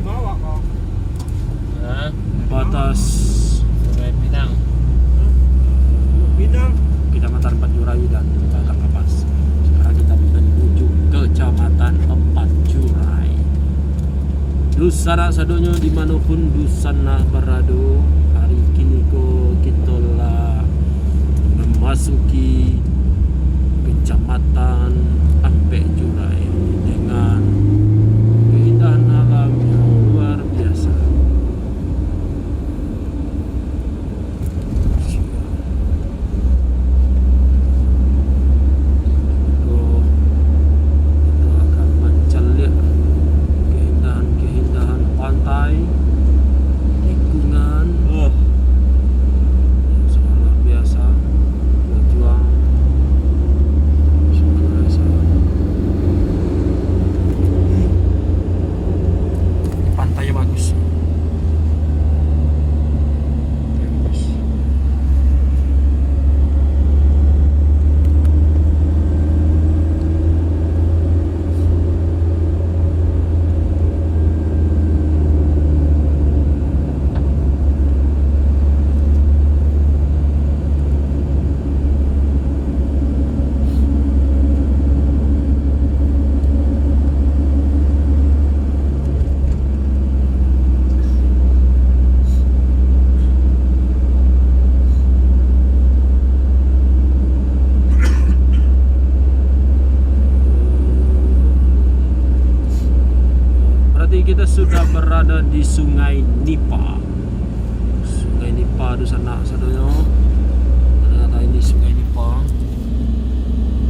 bawa kau. Hah? batas Sungai Pinang. Pinang. Kecamatan Panjurai dan Batang Kapas. Sekarang kita menuju Kecamatan Empat Jurai. Dusana sadonyo dimanapun dusana berado, hari kini kita lah memasuki Kecamatan Empat Jurai dengan keindahan alam yang luar biasa. Kita akan mencelik keindahan pantai, lingkungan yang sangat luar biasa. Berjuang sangat luar biasa. Pantainya bagus. Bagus. Berarti kita sudah berada di Sungai Nipa. Sungai Nipa di sana sadonyo. Ternyata ini Sungai Nipa.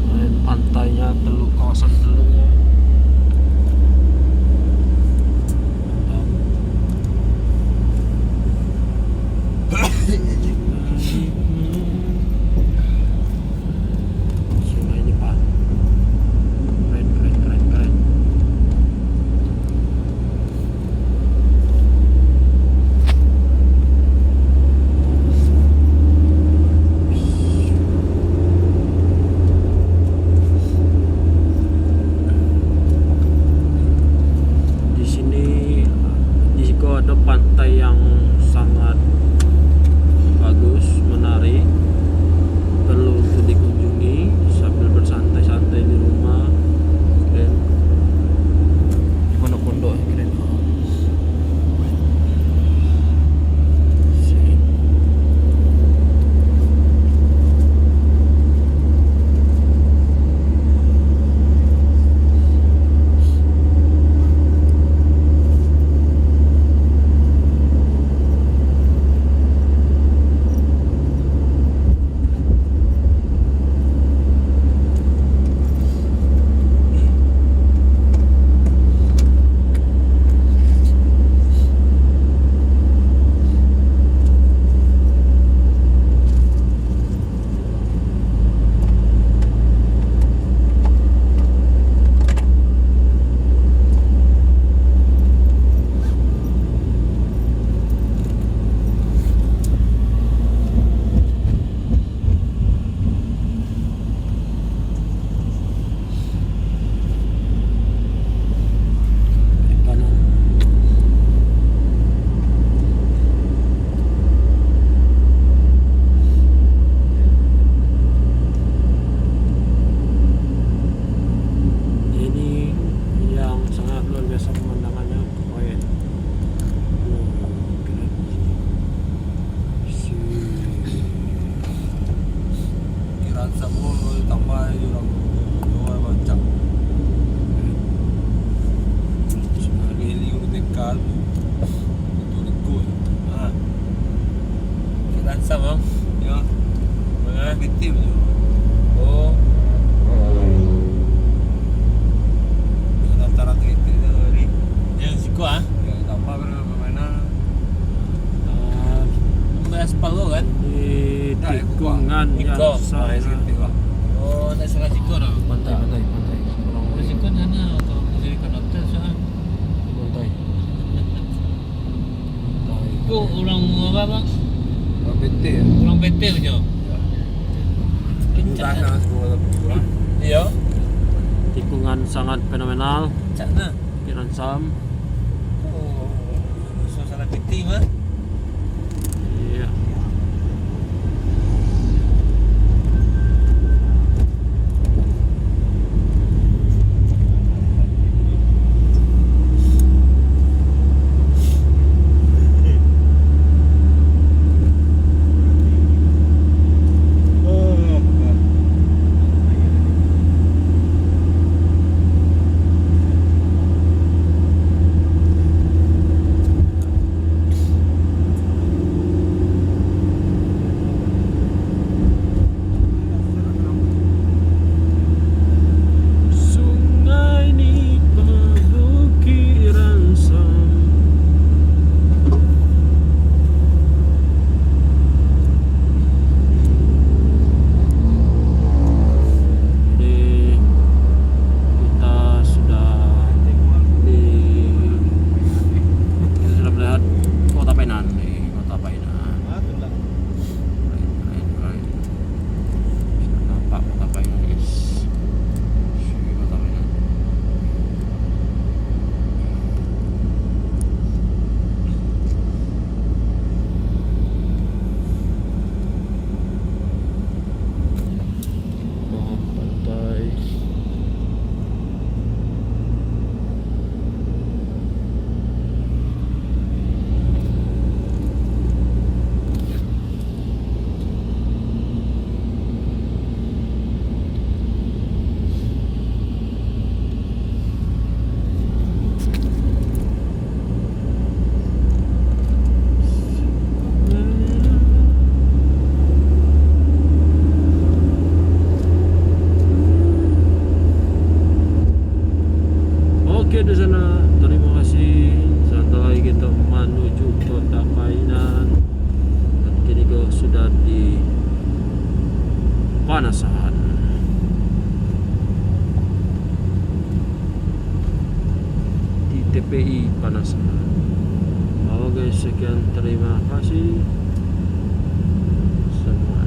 Dan pantainya teluk, kawasan teluknya. Sungai Nipa. Keren, keren, keren, keren. Di sini ada pantai yang sangat bagus, menarik, perlu untuk dikunjungi sambil bersantai-santai di rumah. Keren. Di pondok-pondok keren. Sip. Kanan. Ini yang sangat luar biasa pemandangannya. Keren. Keren. Kiraan sabun tambah orang dua macam. Geli urut dekat. Itu ikut. Ah. Kiraan sama. Ya. Mana? Betul je. Oh, Antara kereta ni. yang siku ah. Ya tambah bermain. Aspal tu kan? Di Dah, tikungan yang Iko. sangat Oh, nak sangat siku dah. pantai. Kalau siku sana atau jadi konektor sana. Pantai. Tu orang apa bang? Betul. Orang PT je. Kencang semua. Iya. Tikungan sangat fenomenal. Cakna. Kiran Sam. Oh, suasana piti mah. Iya. Sungai ni pembukit sam. Jadi kita sudah melihat kota Painan nih, kota Painan. Right. Sudah nampak kota Painan guys. Kota Painan. Pohon pantai. Oke di sana, terima kasih. Sebentar lagi kita menuju kota Painan dan kini kita sudah di Panasan. Di TPI Panasan. Oke, sekian, terima kasih semuanya.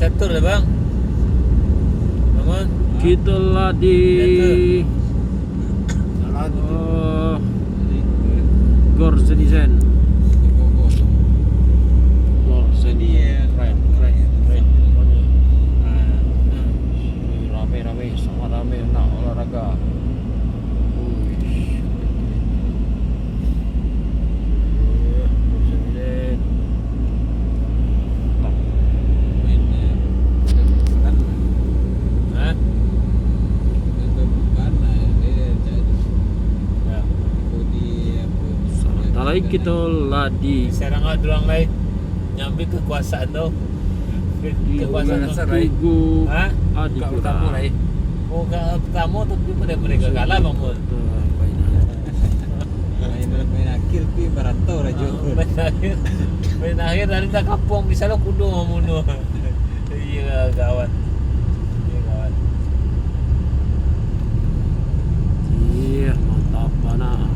Catur ya bang. Namun Kita lah di Gor Zenisen. Gor Zenisen. Keren. Rame-rame, sangat rame nak olahraga. Kita lah di Serang dulang lain nyambi kekuasaan tu. kekuasaan Serai. Tugu Hah? Adipura. Kau tamu lah. Oh, kamu tapi pada mereka kalah bang Mul. Main akil pi merantau lah Jo. Main akhir dari dah kampung bisa lo kudu mamuno. Iya kawan. Iya kawan. Iya, mantap mana.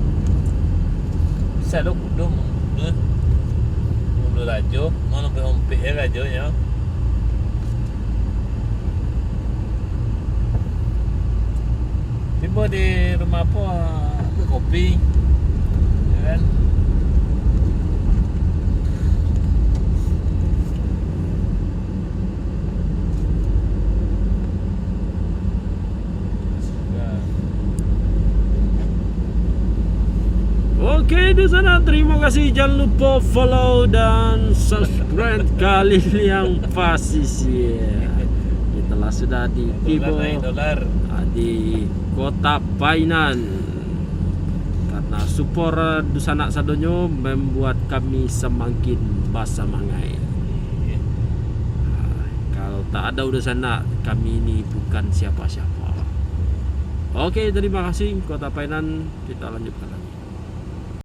Bisa lo kudu mamuno. Mamuno rajo, mana berompe rajo ya. Tiba di rumah apa kopi, ya kan? Oke di sana, terima kasih, jangan lupa follow dan subscribe kalian yang pasti ya. Kita sudah di Vivo Dolar. di Kota Painan. Karena support Dusanak Sadonyo membuat kami semakin bersemangat. Kalau tak ada Dusanak, kami ini bukan siapa-siapa. Oke, terima kasih Kota Painan. Kita lanjutkan lagi.